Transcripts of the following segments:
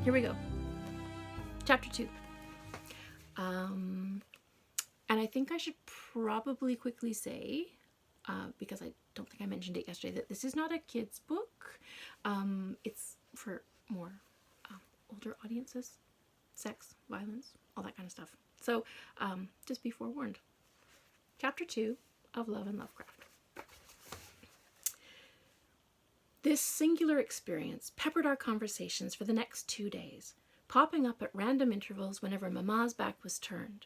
Here we go. Chapter 2. And I think I should probably quickly say, because I don't think I mentioned it yesterday, that this is not a kid's book. It's for more older audiences. Sex, violence, all that kind of stuff. So just be forewarned. Chapter 2 of Love and Lovecraft. This singular experience peppered our conversations for the next 2 days, popping up at random intervals whenever Mamma's back was turned.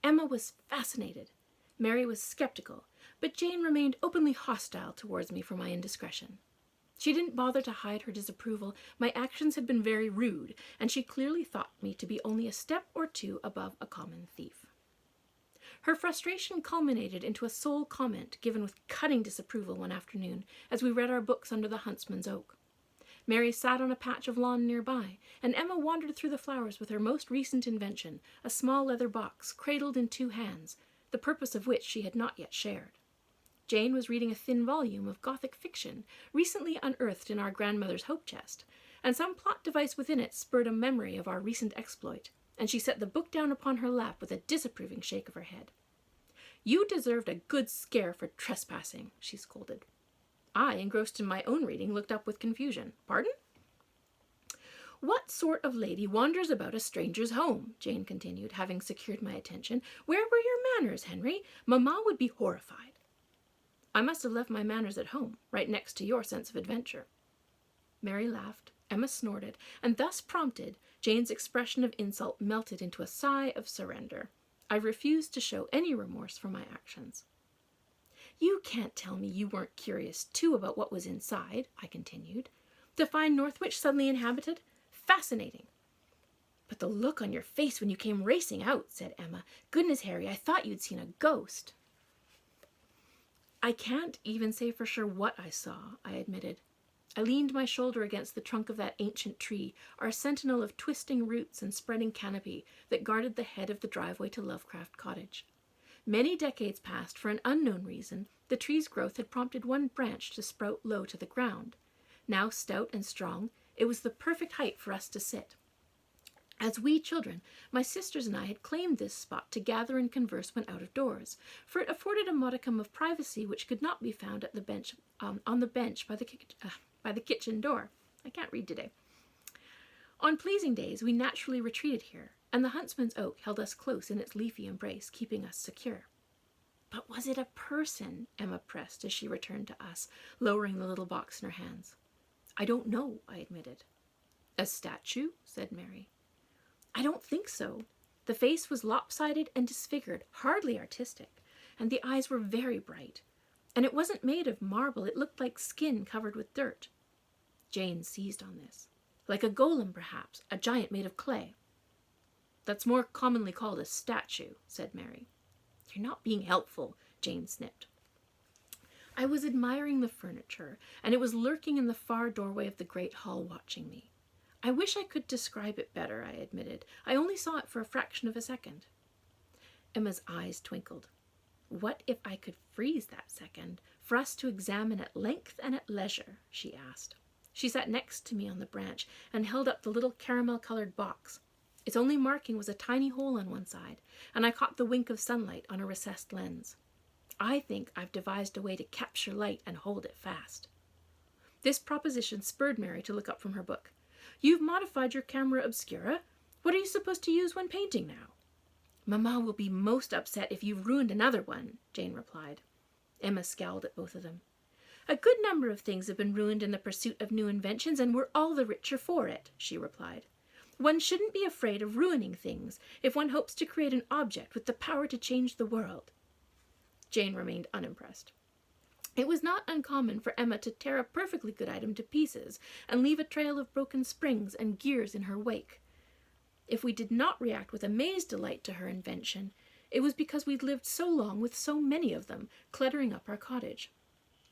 Emma was fascinated. Mary was skeptical, but Jane remained openly hostile towards me for my indiscretion. She didn't bother to hide her disapproval. My actions had been very rude, and she clearly thought me to be only a step or two above a common thief. Her frustration culminated into a sole comment given with cutting disapproval one afternoon as we read our books under the huntsman's oak. Mary sat on a patch of lawn nearby, and Emma wandered through the flowers with her most recent invention, a small leather box cradled in 2 hands, the purpose of which she had not yet shared. Jane was reading a thin volume of Gothic fiction, recently unearthed in our grandmother's hope chest, and some plot device within it spurred a memory of our recent exploit, and she set the book down upon her lap with a disapproving shake of her head. "You deserved a good scare for trespassing," she scolded. I, engrossed in my own reading, looked up with confusion. "Pardon?" "What sort of lady wanders about a stranger's home?" Jane continued, having secured my attention. "Where were your manners, Henry? Mamma would be horrified." "I must have left my manners at home, right next to your sense of adventure." Mary laughed, Emma snorted, and thus prompted, Jane's expression of insult melted into a sigh of surrender. I refused to show any remorse for my actions. "You can't tell me you weren't curious, too, about what was inside," I continued. "To find Northwich suddenly inhabited? Fascinating." "But the look on your face when you came racing out," said Emma. "Goodness, Harry, I thought you'd seen a ghost." "I can't even say for sure what I saw," I admitted. I leaned my shoulder against the trunk of that ancient tree, our sentinel of twisting roots and spreading canopy that guarded the head of the driveway to Lovecraft Cottage. Many decades past, for an unknown reason, the tree's growth had prompted one branch to sprout low to the ground. Now stout and strong, it was the perfect height for us to sit. As wee children, my sisters and I had claimed this spot to gather and converse when out of doors, for it afforded a modicum of privacy which could not be found at the bench on the bench by the kitchen door. I can't read today. On pleasing days, we naturally retreated here, and the huntsman's oak held us close in its leafy embrace, keeping us secure. "But was it a person?" Emma pressed as she returned to us, lowering the little box in her hands. "I don't know," I admitted. "A statue?" said Mary. "I don't think so. The face was lopsided and disfigured, hardly artistic, and the eyes were very bright. And it wasn't made of marble, it looked like skin covered with dirt." Jane seized on this. "Like a golem, perhaps, a giant made of clay." "That's more commonly called a statue," said Mary. "You're not being helpful," Jane snipped. I was admiring the furniture, and it was lurking in the far doorway of the great hall watching me. "I wish I could describe it better," I admitted. "I only saw it for a fraction of a second." Emma's eyes twinkled. "What if I could freeze that second, for us to examine at length and at leisure?" she asked. She sat next to me on the branch and held up the little caramel-colored box. Its only marking was a tiny hole on one side, and I caught the wink of sunlight on a recessed lens. "I think I've devised a way to capture light and hold it fast." This proposition spurred Mary to look up from her book. "You've modified your camera obscura. What are you supposed to use when painting now?" "Mamma will be most upset if you've ruined another one," Jane replied. Emma scowled at both of them. "A good number of things have been ruined in the pursuit of new inventions, and we're all the richer for it," she replied. "One shouldn't be afraid of ruining things if one hopes to create an object with the power to change the world." Jane remained unimpressed. It was not uncommon for Emma to tear a perfectly good item to pieces and leave a trail of broken springs and gears in her wake. If we did not react with amazed delight to her invention, it was because we'd lived so long with so many of them, cluttering up our cottage.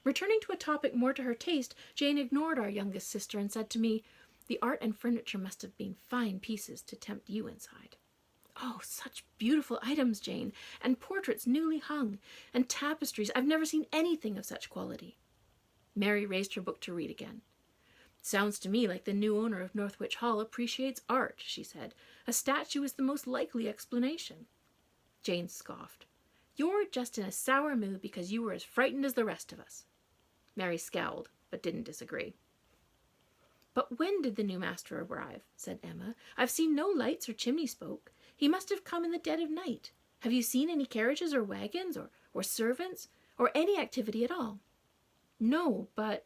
Returning to a topic more to her taste, Jane ignored our youngest sister and said to me, "The art and furniture must have been fine pieces to tempt you inside." "Oh, such beautiful items, Jane, and portraits newly hung, and tapestries. I've never seen anything of such quality." Mary raised her book to read again. Sounds to me like the new owner of Northwich Hall appreciates art, she said. A statue is the most likely explanation. Jane scoffed. You're just in a sour mood because you were as frightened as the rest of us. Mary scowled, but didn't disagree. But when did the new master arrive? Said Emma. I've seen no lights or chimney smoke. He must have come in the dead of night. Have you seen any carriages or wagons or servants or any activity at all? No, but...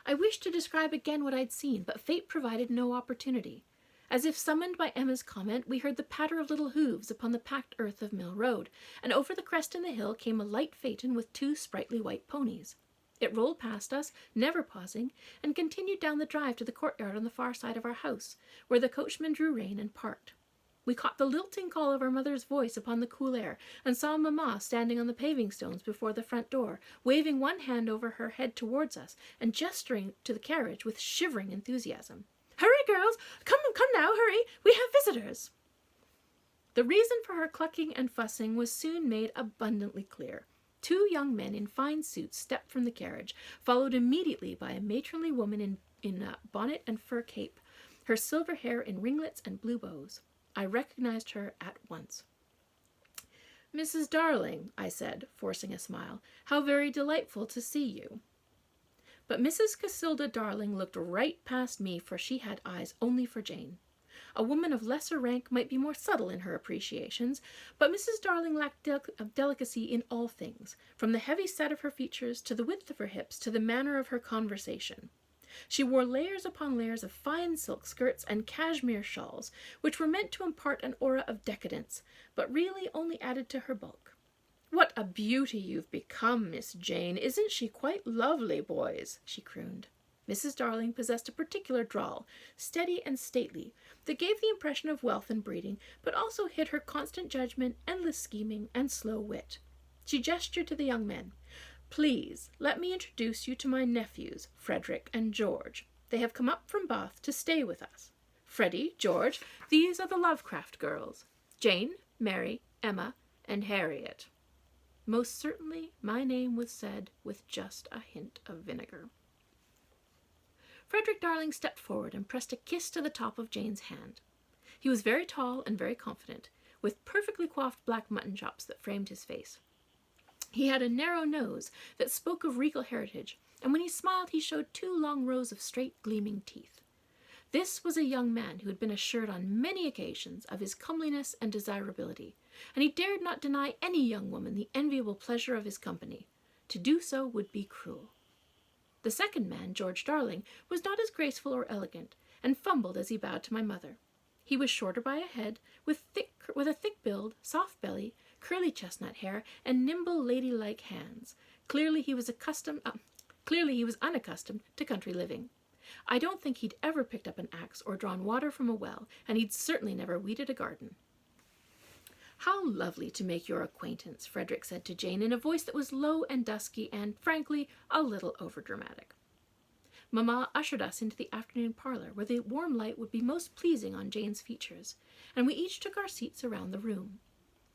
I wished to describe again what I'd seen, but fate provided no opportunity. As if summoned by Emma's comment, we heard the patter of little hooves upon the packed earth of Mill Road, and over the crest in the hill came a light phaeton with 2 sprightly white ponies. It rolled past us, never pausing, and continued down the drive to the courtyard on the far side of our house, where the coachman drew rein and parked. We caught the lilting call of our mother's voice upon the cool air, and saw Mamma standing on the paving stones before the front door, waving one hand over her head towards us, and gesturing to the carriage with shivering enthusiasm. Hurry, girls! Come now, hurry! We have visitors! The reason for her clucking and fussing was soon made abundantly clear. 2 young men in fine suits stepped from the carriage, followed immediately by a matronly woman in bonnet and fur cape, her silver hair in ringlets and blue bows. I recognized her at once. Mrs. Darling, I said, forcing a smile, how very delightful to see you. But Mrs. Casilda Darling looked right past me, for she had eyes only for Jane. A woman of lesser rank might be more subtle in her appreciations, but Mrs. Darling lacked delicacy in all things, from the heavy set of her features to the width of her hips to the manner of her conversation. She wore layers upon layers of fine silk skirts and cashmere shawls, which were meant to impart an aura of decadence, but really only added to her bulk. What a beauty you've become, Miss Jane. Isn't she quite lovely, boys? She crooned. Mrs. Darling possessed a particular drawl, steady and stately, that gave the impression of wealth and breeding, but also hid her constant judgment, endless scheming, and slow wit. She gestured to the young men. Please, let me introduce you to my nephews, Frederick and George. They have come up from Bath to stay with us. Freddie, George, these are the Lovecraft girls. Jane, Mary, Emma, and Harriet. Most certainly my name was said with just a hint of vinegar. Frederick Darling stepped forward and pressed a kiss to the top of Jane's hand. He was very tall and very confident, with perfectly coiffed black mutton chops that framed his face. He had a narrow nose that spoke of regal heritage, and when he smiled he showed 2 long rows of straight, gleaming teeth. This was a young man who had been assured on many occasions of his comeliness and desirability, and he dared not deny any young woman the enviable pleasure of his company. To do so would be cruel. The second man, George Darling, was not as graceful or elegant, and fumbled as he bowed to my mother. He was shorter by a head, with a thick build, soft belly, curly chestnut hair, and nimble ladylike hands. Clearly he was unaccustomed to country living. I don't think he'd ever picked up an axe or drawn water from a well, and he'd certainly never weeded a garden. How lovely to make your acquaintance, Frederick said to Jane in a voice that was low and dusky and, frankly, a little overdramatic. Mamma ushered us into the afternoon parlor, where the warm light would be most pleasing on Jane's features, and we each took our seats around the room.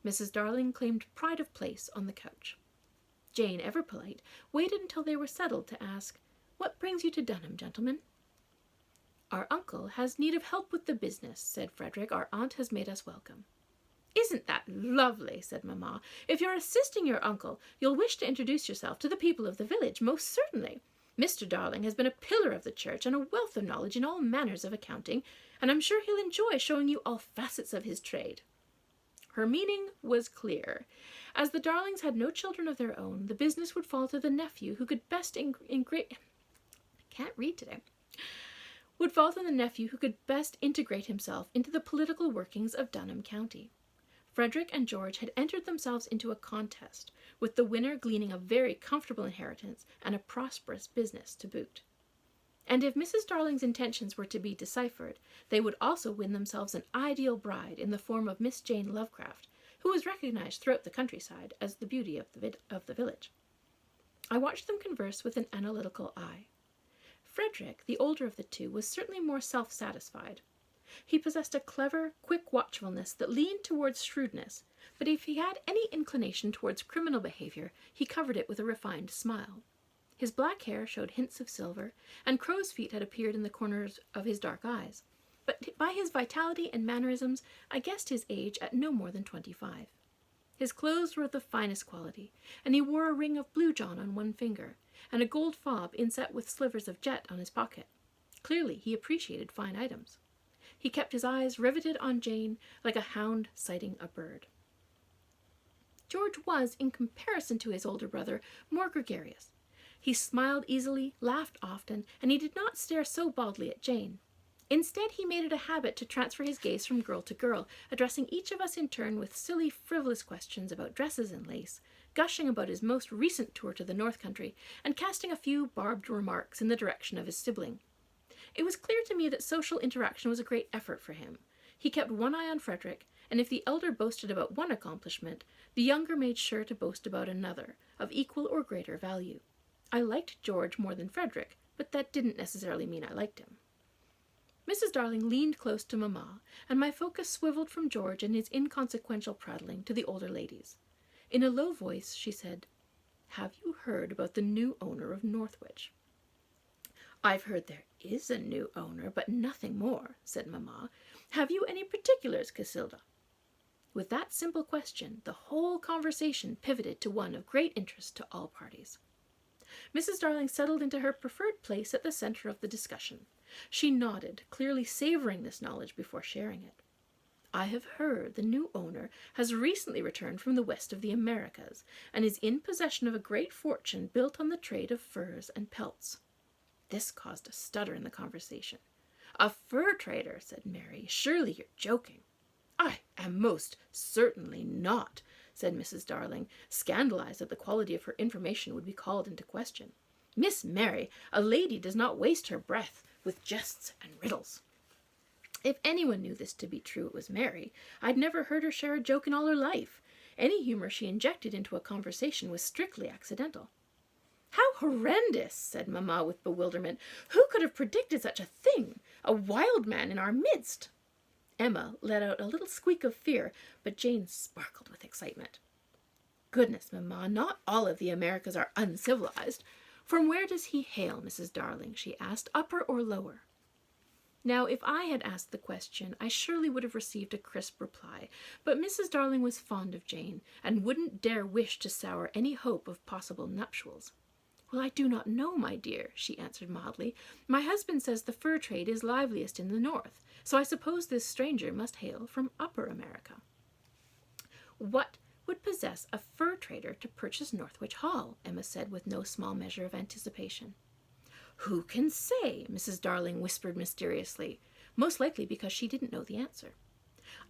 Mrs. Darling claimed pride of place on the couch. Jane, ever polite, waited until they were settled to ask, "What brings you to Dunham, gentlemen?" "Our uncle has need of help with the business," said Frederick. "Our aunt has made us welcome." "Isn't that lovely?" said Mamma. "If you're assisting your uncle, you'll wish to introduce yourself to the people of the village, most certainly. Mr. Darling has been a pillar of the church and a wealth of knowledge in all manners of accounting, and I'm sure he'll enjoy showing you all facets of his trade." Her meaning was clear. As the Darlings had no children of their own, the business would fall to the nephew who could best integrate himself into the political workings of Dunham County. Frederick and George had entered themselves into a contest, with the winner gleaning a very comfortable inheritance and a prosperous business to boot. And if Mrs. Darling's intentions were to be deciphered, they would also win themselves an ideal bride in the form of Miss Jane Lovecraft, who was recognized throughout the countryside as the beauty of the village. I watched them converse with an analytical eye. Frederick, the older of the 2, was certainly more self-satisfied. He possessed a clever, quick watchfulness that leaned towards shrewdness, but if he had any inclination towards criminal behavior, he covered it with a refined smile. His black hair showed hints of silver, and crow's feet had appeared in the corners of his dark eyes. But by his vitality and mannerisms, I guessed his age at no more than 25. His clothes were of the finest quality, and he wore a ring of blue john on one finger, and a gold fob inset with slivers of jet on his pocket. Clearly, he appreciated fine items. He kept his eyes riveted on Jane like a hound sighting a bird. George was, in comparison to his older brother, more gregarious. He smiled easily, laughed often, and he did not stare so baldly at Jane. Instead, he made it a habit to transfer his gaze from girl to girl, addressing each of us in turn with silly, frivolous questions about dresses and lace, gushing about his most recent tour to the North Country, and casting a few barbed remarks in the direction of his sibling. It was clear to me that social interaction was a great effort for him. He kept one eye on Frederick, and if the elder boasted about one accomplishment, the younger made sure to boast about another, of equal or greater value. I liked George more than Frederick, but that didn't necessarily mean I liked him. Mrs. Darling leaned close to Mamma, and my focus swiveled from George and his inconsequential prattling to the older ladies. In a low voice, she said, "Have you heard about the new owner of Northwich?" "I've heard there is a new owner, but nothing more," said Mamma. "Have you any particulars, Casilda?" With that simple question, the whole conversation pivoted to one of great interest to all parties. Mrs. Darling settled into her preferred place at the center of the discussion. She nodded, clearly savoring this knowledge before sharing it. "I have heard the new owner has recently returned from the west of the Americas, and is in possession of a great fortune built on the trade of furs and pelts." This caused a stutter in the conversation. "A fur trader," said Mary. "Surely you're joking." "I am most certainly not," said Mrs. Darling, scandalized that the quality of her information would be called into question. "Miss Mary, a lady does not waste her breath with jests and riddles." If anyone knew this to be true, it was Mary. I'd never heard her share a joke in all her life. Any humor she injected into a conversation was strictly accidental. "How horrendous!" said Mamma with bewilderment. "Who could have predicted such a thing? A wild man in our midst!" Emma let out a little squeak of fear, but Jane sparkled with excitement. "Goodness, Mamma, not all of the Americas are uncivilized. From where does he hail, Mrs. Darling?" she asked, "upper or lower?" Now, if I had asked the question, I surely would have received a crisp reply, but Mrs. Darling was fond of Jane, and wouldn't dare wish to sour any hope of possible nuptials. "Well, I do not know, my dear," she answered mildly. "My husband says the fur trade is liveliest in the north, so I suppose this stranger must hail from Upper America." "What would possess a fur trader to purchase Northwich Hall?" Emma said with no small measure of anticipation. "Who can say?" Mrs. Darling whispered mysteriously, most likely because she didn't know the answer.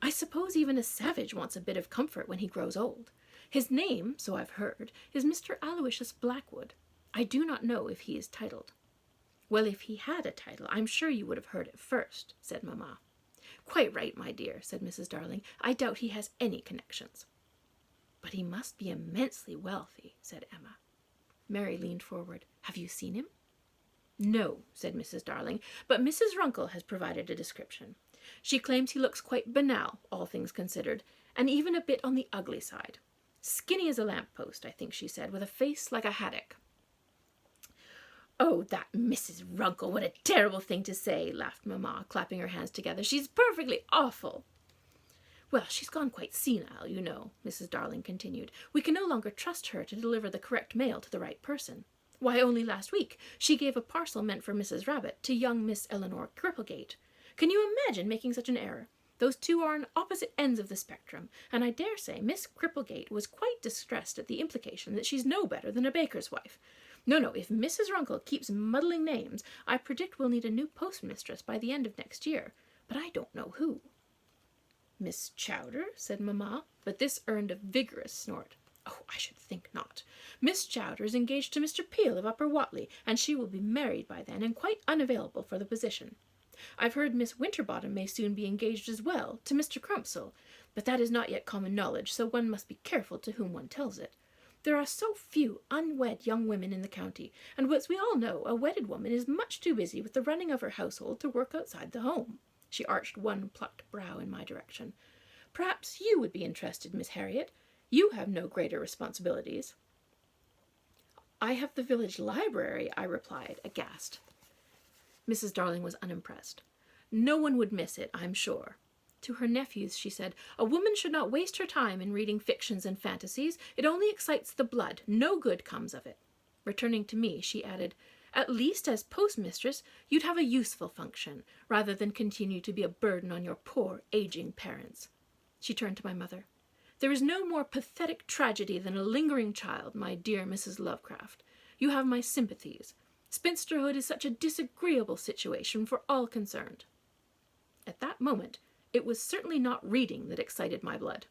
"I suppose even a savage wants a bit of comfort when he grows old. His name, so I've heard, is Mr. Aloysius Blackwood. I do not know if he is titled." "Well, if he had a title, I'm sure you would have heard it first," said Mamma. "Quite right, my dear," said Mrs. Darling. "I doubt he has any connections." "But he must be immensely wealthy," said Emma. Mary leaned forward. "Have you seen him?" "No," said Mrs. Darling, "but Mrs. Runkle has provided a description. She claims he looks quite banal, all things considered, and even a bit on the ugly side. Skinny as a lamp-post, I think she said, with a face like a haddock." "Oh, that Mrs. Runkle, what a terrible thing to say," laughed Mamma, clapping her hands together. "She's perfectly awful." "Well, she's gone quite senile, you know," Mrs. Darling continued. "We can no longer trust her to deliver the correct mail to the right person. Why, only last week she gave a parcel meant for Mrs. Rabbit to young Miss Eleanor Cripplegate. Can you imagine making such an error? Those two are on opposite ends of the spectrum, and I dare say Miss Cripplegate was quite distressed at the implication that she's no better than a baker's wife. No, if Mrs. Runkle keeps muddling names, I predict we'll need a new postmistress by the end of next year, but I don't know who." "Miss Chowder?" said Mamma, but this earned a vigorous snort. "Oh, I should think not. Miss Chowder is engaged to Mr. Peel of Upper Watley, and she will be married by then and quite unavailable for the position. I've heard Miss Winterbottom may soon be engaged as well, to Mr. Crumpsall, but that is not yet common knowledge, so one must be careful to whom one tells it. There are so few unwed young women in the county, and as we all know, a wedded woman is much too busy with the running of her household to work outside the home." She arched one plucked brow in my direction. "Perhaps you would be interested, Miss Harriet. You have no greater responsibilities." I have the village library, I replied, aghast. Mrs. Darling was unimpressed. No one would miss it, I'm sure. To her nephews, she said, a woman should not waste her time in reading fictions and fantasies. It only excites the blood. No good comes of it. Returning to me, she added, at least as postmistress, you'd have a useful function, rather than continue to be a burden on your poor, aging parents. She turned to my mother. There is no more pathetic tragedy than a lingering child, my dear Mrs. Lovecraft. You have my sympathies. Spinsterhood is such a disagreeable situation for all concerned. At that moment, it was certainly not reading that excited my blood.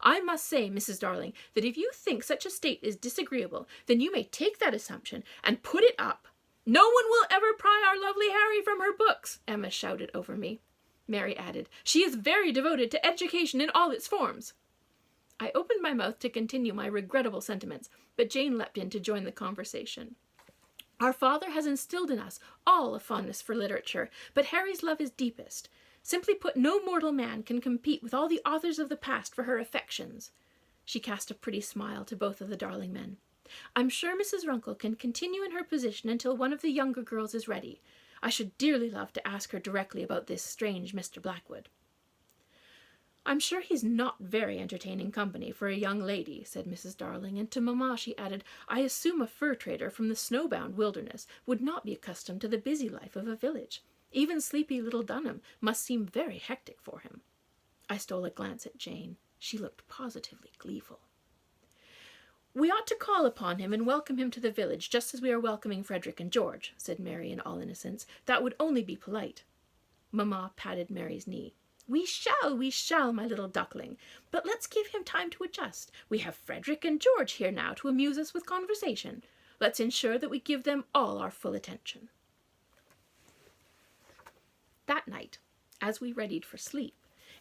I must say, Mrs. Darling, that if you think such a state is disagreeable, then you may take that assumption and put it up. No one will ever pry our lovely Harry from her books, Emma shouted over me. Mary added, she is very devoted to education in all its forms. I opened my mouth to continue my regrettable sentiments, but Jane leapt in to join the conversation. Our father has instilled in us all a fondness for literature, but Harry's love is deepest. Simply put, no mortal man can compete with all the authors of the past for her affections. She cast a pretty smile to both of the Darling men. I'm sure Mrs. Runkle can continue in her position until one of the younger girls is ready. I should dearly love to ask her directly about this strange Mr. Blackwood. I'm sure he's not very entertaining company for a young lady, said Mrs. Darling, and to Mamma she added, I assume a fur trader from the snowbound wilderness would not be accustomed to the busy life of a village. Even sleepy little Dunham must seem very hectic for him. I stole a glance at Jane. She looked positively gleeful. We ought to call upon him and welcome him to the village, just as we are welcoming Frederick and George, said Mary in all innocence. That would only be polite. Mamma patted Mary's knee. We shall, my little duckling. But let's give him time to adjust. We have Frederick and George here now to amuse us with conversation. Let's ensure that we give them all our full attention. That night, as we readied for sleep,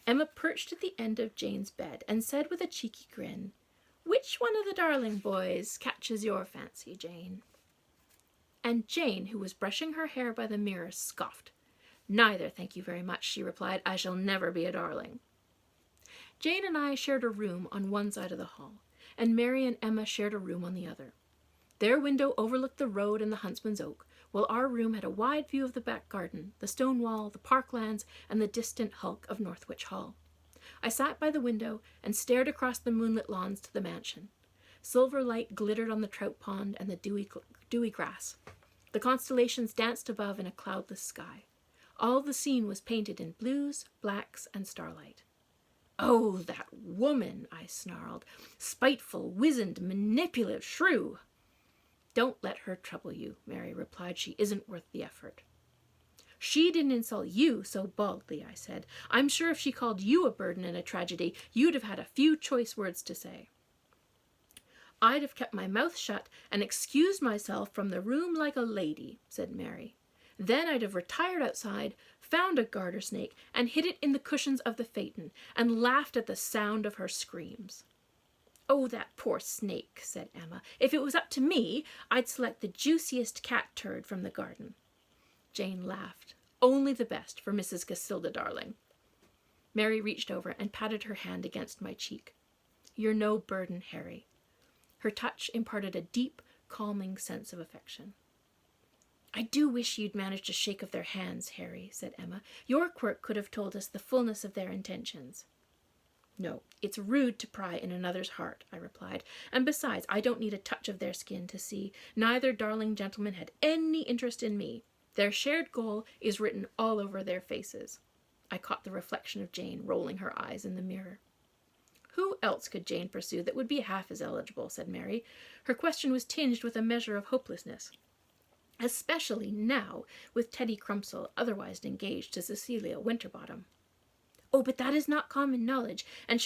Emma perched at the end of Jane's bed and said with a cheeky grin, Which one of the Darling boys catches your fancy, Jane? And Jane, who was brushing her hair by the mirror, scoffed. Neither, thank you very much, she replied. I shall never be a Darling. Jane and I shared a room on one side of the hall, and Mary and Emma shared a room on the other. Their window overlooked the road and the Huntsman's Oak, while our room had a wide view of the back garden, the stone wall, the parklands, and the distant hulk of Northwich Hall. I sat by the window and stared across the moonlit lawns to the mansion. Silver light glittered on the trout pond and the dewy grass. The constellations danced above in a cloudless sky. All the scene was painted in blues, blacks, and starlight. Oh, that woman, I snarled. Spiteful, wizened, manipulative shrew. Don't let her trouble you, Mary replied. She isn't worth the effort. She didn't insult you so baldly, I said. I'm sure if she called you a burden and a tragedy, you'd have had a few choice words to say. I'd have kept my mouth shut and excused myself from the room like a lady, said Mary. Then I'd have retired outside, found a garter snake, and hid it in the cushions of the phaeton, and laughed at the sound of her screams. Oh, that poor snake, said Emma. If it was up to me, I'd select the juiciest cat turd from the garden. Jane laughed. Only the best for Mrs. Casilda Darling. Mary reached over and patted her hand against my cheek. You're no burden, Harry. Her touch imparted a deep, calming sense of affection. I do wish you'd managed to shake of their hands, Harry, said Emma. Your quirk could have told us the fullness of their intentions. No, it's rude to pry in another's heart, I replied, and besides, I don't need a touch of their skin to see. Neither Darling gentleman had any interest in me. Their shared goal is written all over their faces. I caught the reflection of Jane rolling her eyes in the mirror. Who else could Jane pursue that would be half as eligible, said Mary. Her question was tinged with a measure of hopelessness. Especially now, with Teddy Crumpsall otherwise engaged to Cecilia Winterbottom. Oh, but that is not common knowledge, and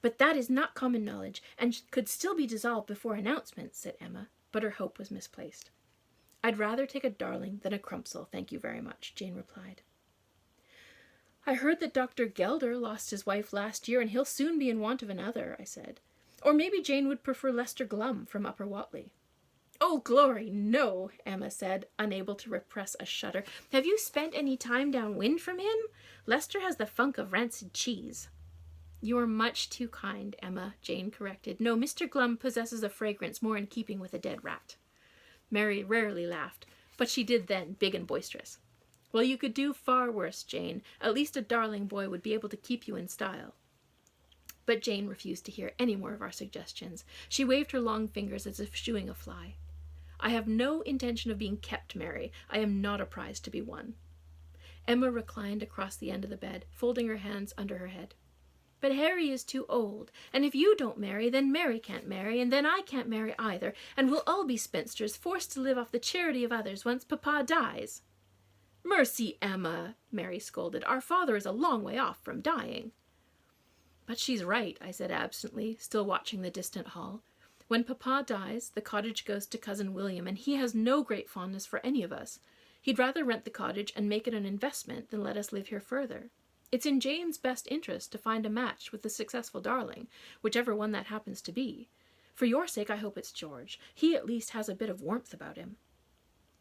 But that is not common knowledge, and could still be dissolved before announcement, said Emma, but her hope was misplaced. I'd rather take a Darling than a Crumpsall, thank you very much, Jane replied. I heard that Dr. Gelder lost his wife last year, and he'll soon be in want of another, I said. Or maybe Jane would prefer Lester Glum from Upper Watley. Oh, glory, no, Emma said, unable to repress a shudder. Have you spent any time downwind from him? Lester has the funk of rancid cheese. "You're much too kind, Emma," Jane corrected. "No, Mr. Glum possesses a fragrance more in keeping with a dead rat." Mary rarely laughed, but she did then, big and boisterous. "Well, you could do far worse, Jane. At least a darling boy would be able to keep you in style." But Jane refused to hear any more of our suggestions. She waved her long fingers as if shooing a fly. "I have no intention of being kept, Mary. I am not a prize to be won." Emma reclined across the end of the bed, folding her hands under her head. "But Harry is too old, and if you don't marry, then Mary can't marry, and then I can't marry either, and we'll all be spinsters, forced to live off the charity of others once Papa dies." "Mercy, Emma," Mary scolded. "Our father is a long way off from dying." "But she's right," I said absently, still watching the distant hall. "When Papa dies, the cottage goes to Cousin William, and he has no great fondness for any of us. He'd rather rent the cottage and make it an investment than let us live here further. It's in Jane's best interest to find a match with the successful darling, whichever one that happens to be. For your sake, I hope it's George. He at least has a bit of warmth about him."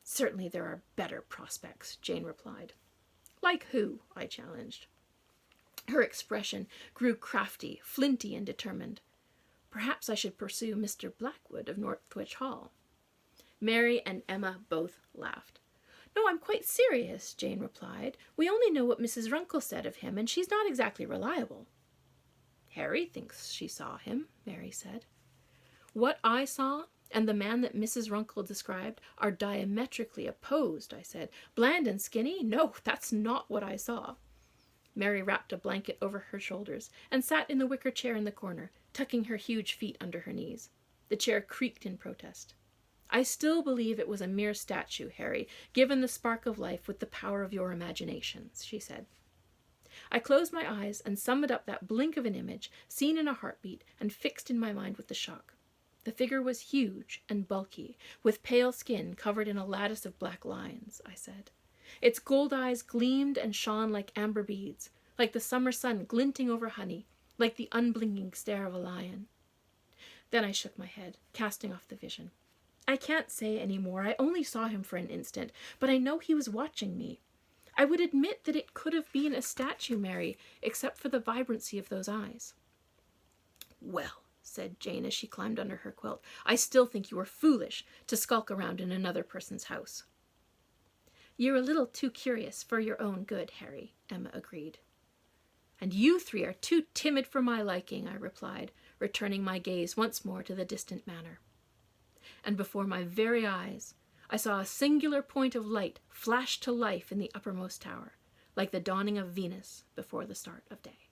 "Certainly there are better prospects," Jane replied. "Like who?" I challenged. Her expression grew crafty, flinty, and determined. "Perhaps I should pursue Mr. Blackwood of Northwich Hall." Mary and Emma both laughed. "No, I'm quite serious," Jane replied. "We only know what Mrs. Runkle said of him, and she's not exactly reliable." "Harry thinks she saw him," Mary said. "What I saw and the man that Mrs. Runkle described are diametrically opposed," I said. "Bland and skinny? No, that's not what I saw." Mary wrapped a blanket over her shoulders and sat in the wicker chair in the corner, tucking her huge feet under her knees. The chair creaked in protest. "I still believe it was a mere statue, Harry, given the spark of life with the power of your imaginations," she said. I closed my eyes and summoned up that blink of an image, seen in a heartbeat and fixed in my mind with the shock. The figure was huge and bulky, with pale skin covered in a lattice of black lines, I said. Its gold eyes gleamed and shone like amber beads, like the summer sun glinting over honey, like the unblinking stare of a lion. Then I shook my head, casting off the vision. "I can't say any more. I only saw him for an instant, but I know he was watching me. I would admit that it could have been a statue, Mary, except for the vibrancy of those eyes." "Well," said Jane as she climbed under her quilt, "I still think you were foolish to skulk around in another person's house." "You're a little too curious for your own good, Harry," Emma agreed. "And you three are too timid for my liking," I replied, returning my gaze once more to the distant manor. And before my very eyes, I saw a singular point of light flash to life in the uppermost tower, like the dawning of Venus before the start of day.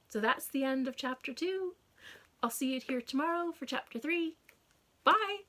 So that's the end of chapter 2. I'll see you here tomorrow for chapter 3. Bye!